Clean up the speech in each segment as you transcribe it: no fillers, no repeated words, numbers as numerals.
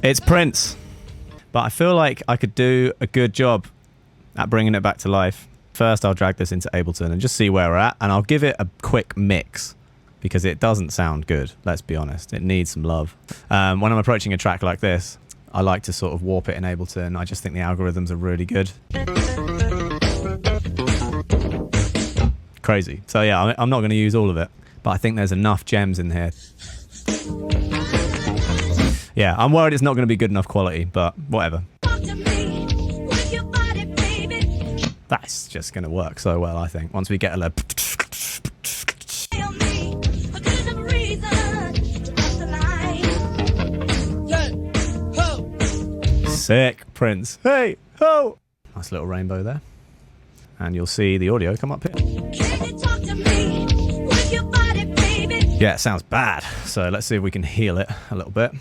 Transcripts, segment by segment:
It's Prince. But I feel like I could do a good job at bringing it back to life. First, I'll drag this into Ableton and just see where we're at, and I'll give it a quick mix because it doesn't sound good, let's be honest. It needs some love. When I'm approaching a track like this, I like to sort of warp it in Ableton. I just think the algorithms are really good. Crazy. So yeah, I'm not going to use all of it, but I think there's enough gems in here. Yeah, I'm worried it's not going to be good enough quality, but whatever. That's just going to work so well, I think. Once we get a little... Sick, Prince. Hey, ho! Nice little rainbow there. And you'll see the audio come up here. Yeah, it sounds bad. So let's see if we can heal it a little bit.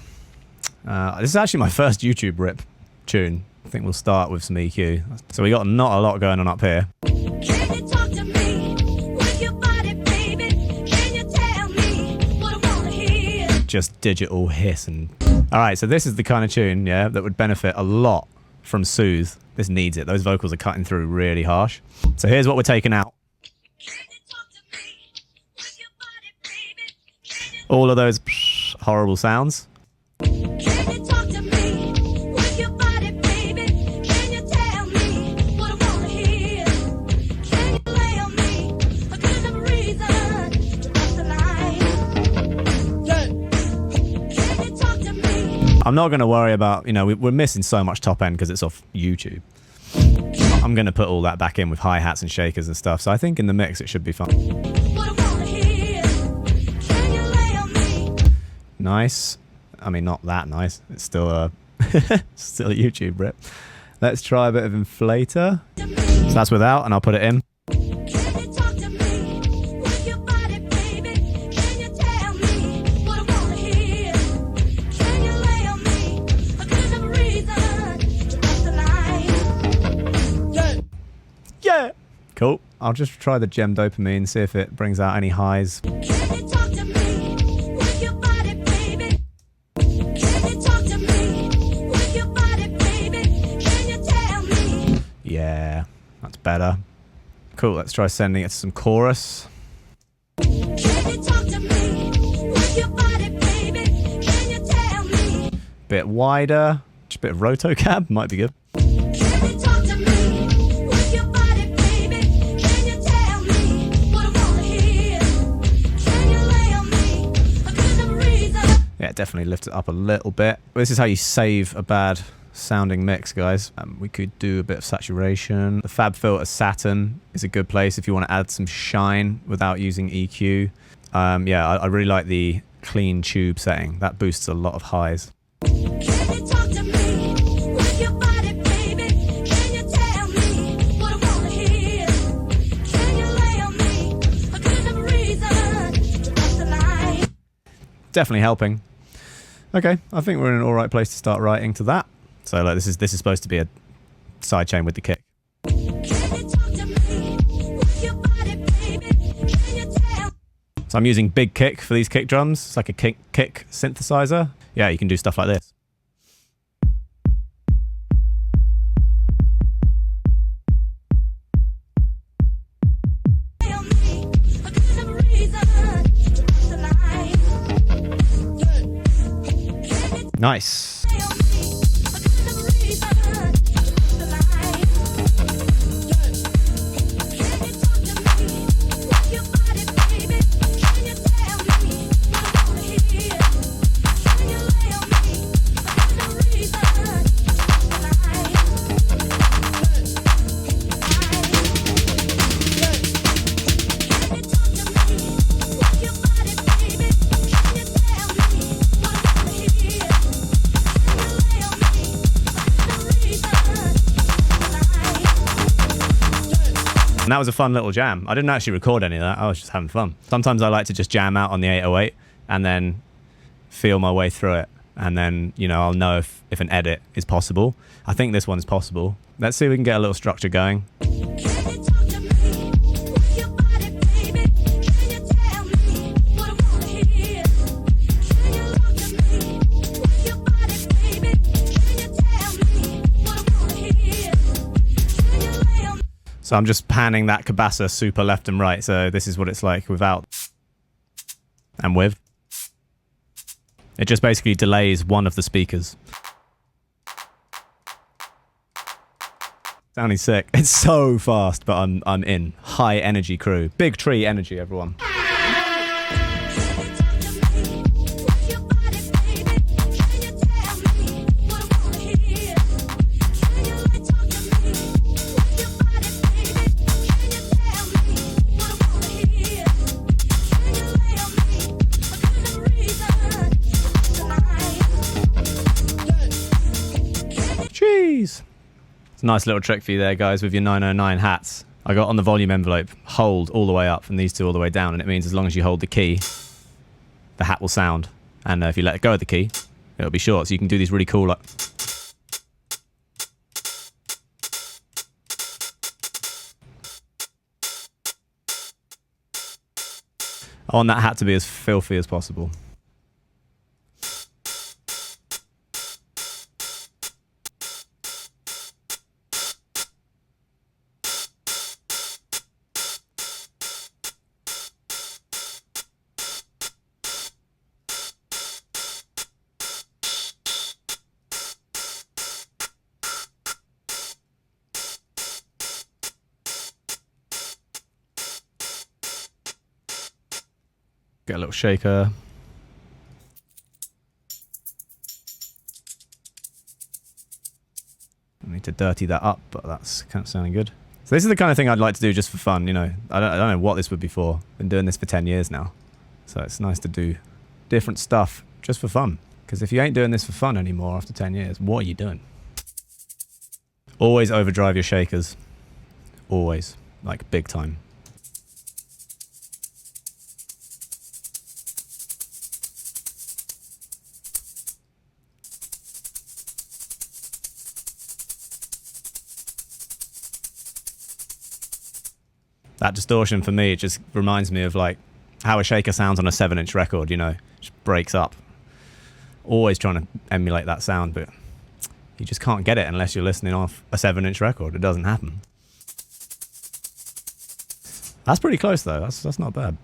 This is actually my first YouTube rip tune. I think we'll start with some EQ. So we got not a lot going on up here. Just digital hiss and... Alright, so this is the kind of tune, yeah, that would benefit a lot from Soothe. This needs it. Those vocals are cutting through really harsh. So here's what we're taking out. All of those horrible sounds. I'm not going to worry about, you know, we're missing so much top end because it's off YouTube. I'm going to put all that back in with hi-hats and shakers and stuff. So I think in the mix it should be fun. Nice. I mean, not that nice. It's still a still a YouTube rip. Let's try a bit of inflator. So that's without, and I'll put it in. Yeah. Cool. I'll just try the gem dopamine, see if it brings out any highs. Yeah, that's better. Cool, let's try sending it to some chorus. Bit wider, just a bit of rotocab, might be good. Yeah, definitely lift it up a little bit. This is how you save a bad sounding mix, guys. We could do a bit of saturation. The Fab Filter Saturn is a good place if you want to add some shine without using EQ. Yeah, I really like the clean tube setting. That boosts a lot of highs. Definitely helping. Okay, I think we're in an alright place to start writing to that. So like this is supposed to be a sidechain with the kick. So I'm using big kick for these kick drums. It's like a kick synthesizer. Yeah, you can do stuff like this. Nice. And that was a fun little jam. I didn't actually record any of that. I was just having fun. Sometimes I like to just jam out on the 808 and then feel my way through it. And then, you know, I'll know if an edit is possible. I think this one's possible. Let's see if we can get a little structure going. So I'm just panning that cabasa super left and right. So this is what it's like without and with. It just basically delays one of the speakers. Sounding sick. It's so fast, but I'm in. High energy crew. Big tree energy, everyone. Jeez. It's a nice little trick for you there, guys, with your 909 hats. I got on the volume envelope, hold all the way up and these two all the way down, and it means as long as you hold the key, the hat will sound. And if you let go of the key, it'll be short. So you can do these really cool, like... I want that hat to be as filthy as possible. Get a little shaker. I need to dirty that up, but that's kind of sounding good. So this is the kind of thing I'd like to do just for fun, you know. I don't know what this would be for. Been doing this for 10 years now. So it's nice to do different stuff just for fun. Because if you ain't doing this for fun anymore after 10 years, what are you doing? Always overdrive your shakers. Always. Like big time. That distortion for me, it just reminds me of like how a shaker sounds on a 7-inch record, you know, just breaks up. Always trying to emulate that sound, but you just can't get it unless you're listening off a 7-inch record. It doesn't happen. That's pretty close though. That's not bad.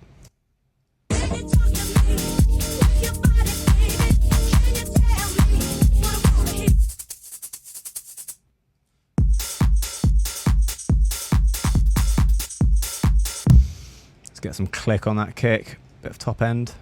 Get some click on that kick, bit of top end.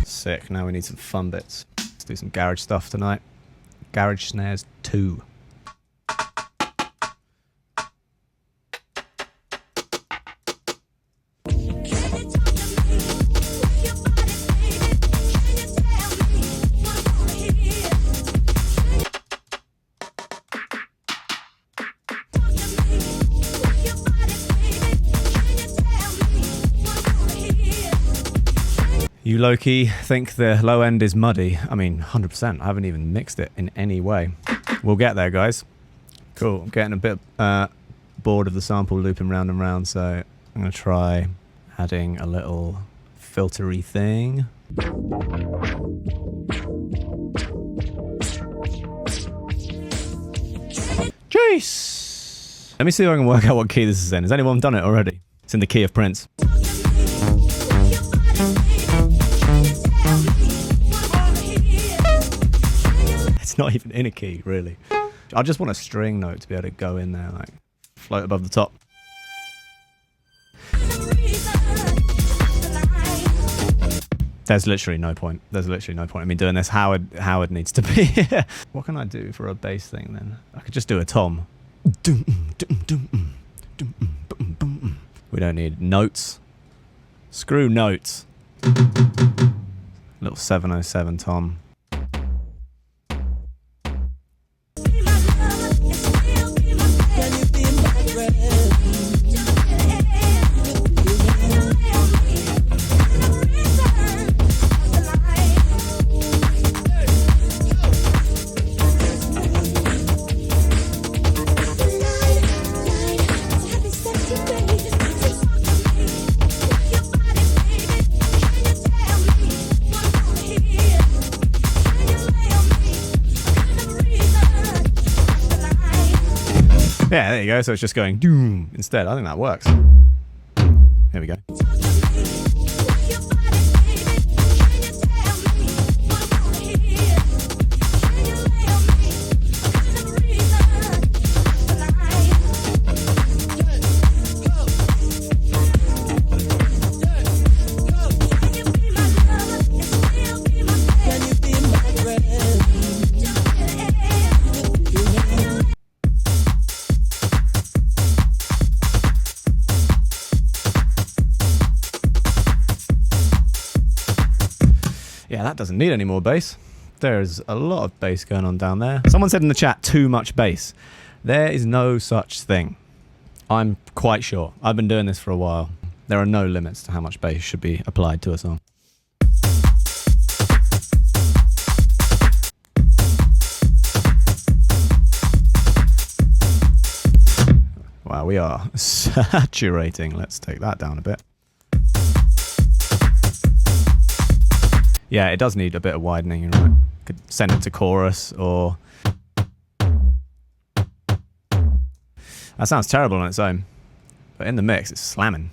Sick, now we need some fun bits. Let's do some garage stuff tonight. Garage Snares 2. You low-key think the low end is muddy. I mean, 100%. I haven't even mixed it in any way. We'll get there, guys. Cool. I'm getting a bit bored of the sample looping round and round, so I'm going to try adding a little filtery thing. Jeez! Let me see if I can work out what key this is in. Has anyone done it already? It's in the key of Prince. It's not even in a key, really. I just want a string note to be able to go in there, like, float above the top. There's literally no point. There's literally no point in me doing this. Howard needs to be here. What can I do for a bass thing, then? I could just do a tom. We don't need notes. Screw notes. Little 707 tom. Yeah, there you go. So it's just going doom instead. I think that works. Here we go. Yeah, that doesn't need any more bass. There's a lot of bass going on down there. Someone said in the chat, too much bass. There is no such thing. I'm quite sure. I've been doing this for a while. There are no limits to how much bass should be applied to a song. Wow, we are saturating. Let's take that down a bit. Yeah, it does need a bit of widening, you're right. Could send it to chorus or... That sounds terrible on its own. But in the mix, it's slamming.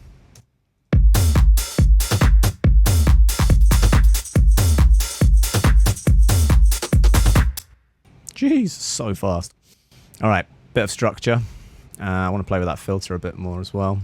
Jeez, so fast. All right, bit of structure. I want to play with that filter a bit more as well.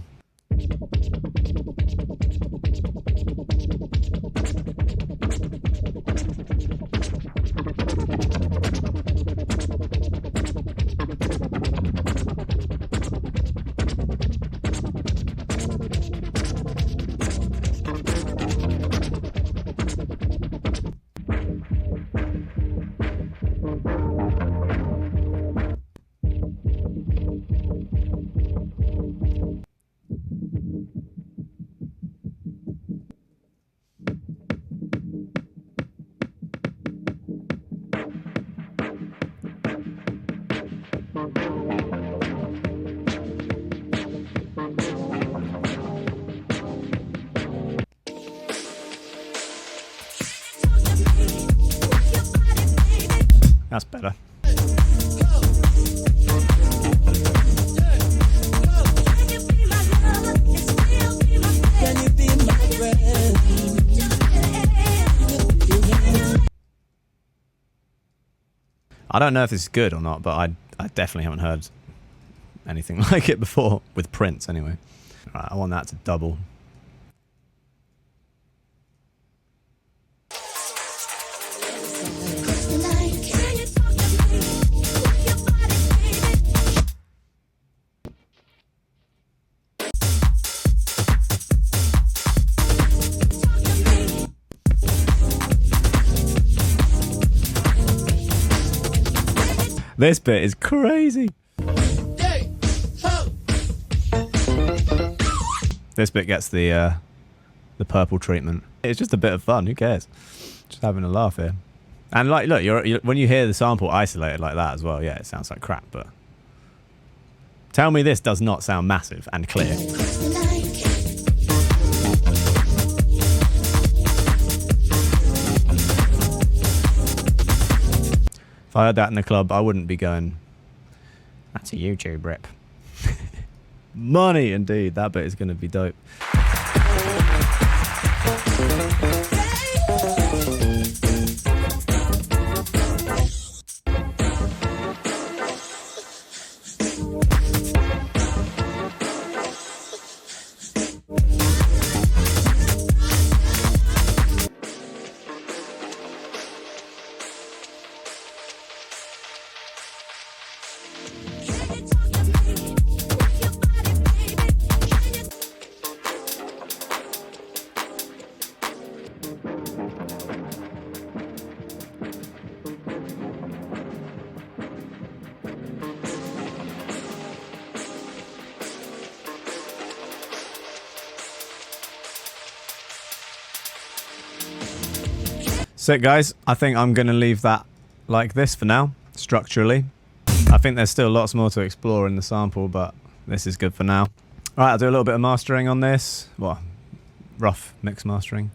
That's better. I don't know if this is good or not, but I definitely haven't heard anything like it before, with Prince anyway. Alright, I want that to double. This bit is crazy. This bit gets the purple treatment. It's just a bit of fun. Who cares? Just having a laugh here. And like, look, you're when you hear the sample isolated like that as well, yeah, it sounds like crap. But tell me this does not sound massive and clear. If I heard that in the club, I wouldn't be going, that's a YouTube rip. Money, indeed. That bit is going to be dope. Sick, guys. I think I'm going to leave that like this for now, structurally. I think there's still lots more to explore in the sample, but this is good for now. All right, I'll do a little bit of mastering on this. Well, rough mix mastering.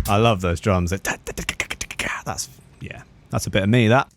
I love those drums. That's, yeah, that's a bit of me, that.